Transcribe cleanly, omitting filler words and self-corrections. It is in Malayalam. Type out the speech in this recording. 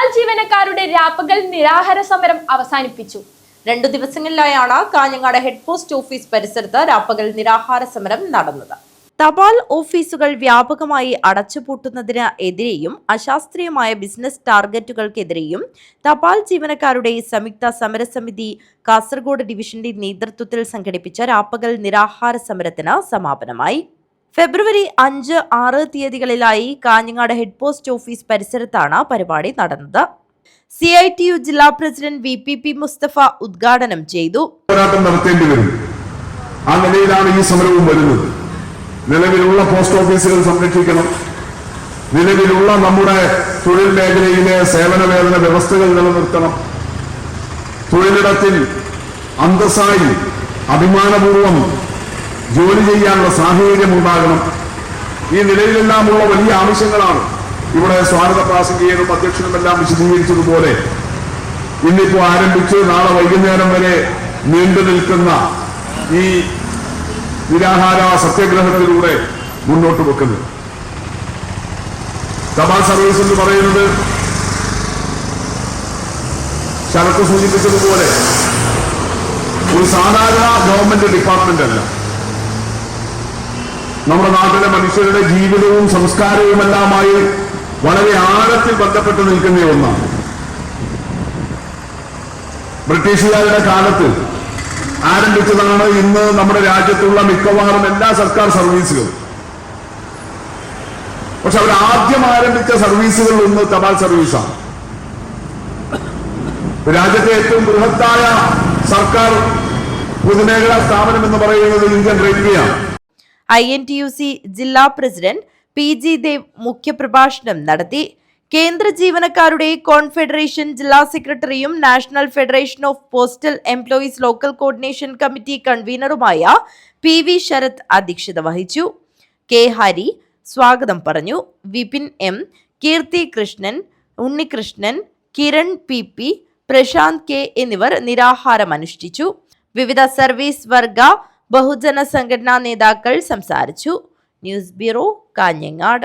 തപാൽ ജീവനക്കാരുടെ രാപ്പകൽ നിരാഹാര സമരം അവസാനിപ്പിച്ചു. 2 ദിവസങ്ങളിലായാണ് കാഞ്ഞങ്ങാട് ഹെഡ് പോസ്റ്റ് ഓഫീസ് പരിസരത്ത് രാപ്പകൽ നിരാഹാര സമരം നടന്നത്. തപാൽ ഓഫീസുകൾ വ്യാപകമായി അടച്ചുപൂട്ടുന്നതിന് എതിരെയും അശാസ്ത്രീയമായ ബിസിനസ് ടാർഗറ്റുകൾക്കെതിരെയും തപാൽ ജീവനക്കാരുടെ സംയുക്ത സമരസമിതി കാസർഗോഡ് ഡിവിഷന്റെ നേതൃത്വത്തിൽ സംഘടിപ്പിച്ച രാപ്പകൽ നിരാഹാര സമരത്തിന് സമാപനമായി. ഫെബ്രുവരി 5, 6 തീയതികളിലായി കാഞ്ഞങ്ങാട് ഹെഡ് പോസ്റ്റ് ഓഫീസ് പരിസരത്താണ് പരിപാടി നടന്നത്. CITU ജില്ലാ പ്രസിഡന്റ് VPP മുസ്തഫ ഉദ്ഘാടനം ചെയ്തു. പോരാട്ടം നടത്തേണ്ടി വരും. ആ നിലയിലാണ് ഈ സമരവും വരുന്നത്. നിലവിലുള്ള പോസ്റ്റ് ഓഫീസുകൾ സംരക്ഷിക്കണം. നിലവിലുള്ള നമ്മുടെ തൊഴിൽ മേഖലയിലെ സേവന വേതന വ്യവസ്ഥകൾ നിലനിർത്തണം. തൊഴിലിടത്തിൽ അന്തസ്സായി അഭിമാനപൂർവം ജോലി ചെയ്യാനുള്ള സാഹചര്യം ഉണ്ടാകണം. ഈ നിലയിലെല്ലാമുള്ള വലിയ ആവശ്യങ്ങളാണ് ഇവിടെ സ്വാഗത പ്രാസംഗികനും അധ്യക്ഷനുമെല്ലാം വിശദീകരിച്ചതുപോലെ ഇന്നിപ്പോ ആരംഭിച്ച് നാളെ വൈകുന്നേരം വരെ നീണ്ടു നിൽക്കുന്ന ഈ നിരാഹാര സത്യാഗ്രഹത്തിലൂടെ മുന്നോട്ട് വെക്കുന്നത്. തപാൽ സർവീസ് എന്ന് പറയുന്നത് ശരത്ത് സൂചിപ്പിച്ചതുപോലെ ഒരു സാധാരണ ഗവൺമെന്റ് ഡിപ്പാർട്ട്മെന്റ് അല്ല. നമ്മുടെ നാട്ടിലെ മനുഷ്യരുടെ ജീവിതവും സംസ്കാരവുമെല്ലാമായി വളരെ ആഴത്തിൽ ബന്ധപ്പെട്ട് നിൽക്കുന്ന ഒന്നാണ്. ബ്രിട്ടീഷുകാരുടെ കാലത്ത് ആരംഭിച്ചതാണ് ഇന്ന് നമ്മുടെ രാജ്യത്തുള്ള മിക്കവാറും എല്ലാ സർക്കാർ സർവീസുകളും. പക്ഷെ അവർ ആദ്യം ആരംഭിച്ച സർവീസുകൾ ഒന്ന് തപാൽ സർവീസാണ്. രാജ്യത്തെ ഏറ്റവും ബൃഹത്തായ സർക്കാർ പൊതുമേഖലാ സ്ഥാപനം എന്ന് പറയുന്നത് ഇന്ത്യൻ റെയിൽവേയാണ്. INTUC ജില്ലാ പ്രസിഡന്റ് PG ദേവ് മുഖ്യപ്രഭാഷണം നടത്തി. കേന്ദ്ര ജീവനക്കാരുടെ കോൺഫെഡറേഷൻ ജില്ലാ സെക്രട്ടറിയും national federation of postal employees local coordination committee കൺവീനറുമായ PV ശരത് അധ്യക്ഷത വഹിച്ചു. K ഹരി സ്വാഗതം പറഞ്ഞു. വിപിൻ M, കീർത്തി കൃഷ്ണൻ, ഉണ്ണികൃഷ്ണൻ, കിരൺ PP, പ്രശാന്ത് K എന്നിവർ നിരാഹാരം അനുഷ്ഠിച്ചു. വിവിധ സർവീസ് വർഗ ബഹുജന സംഘടനാ നേതാക്കൾ സംസാരിച്ചു. News bureau, Kanhangad.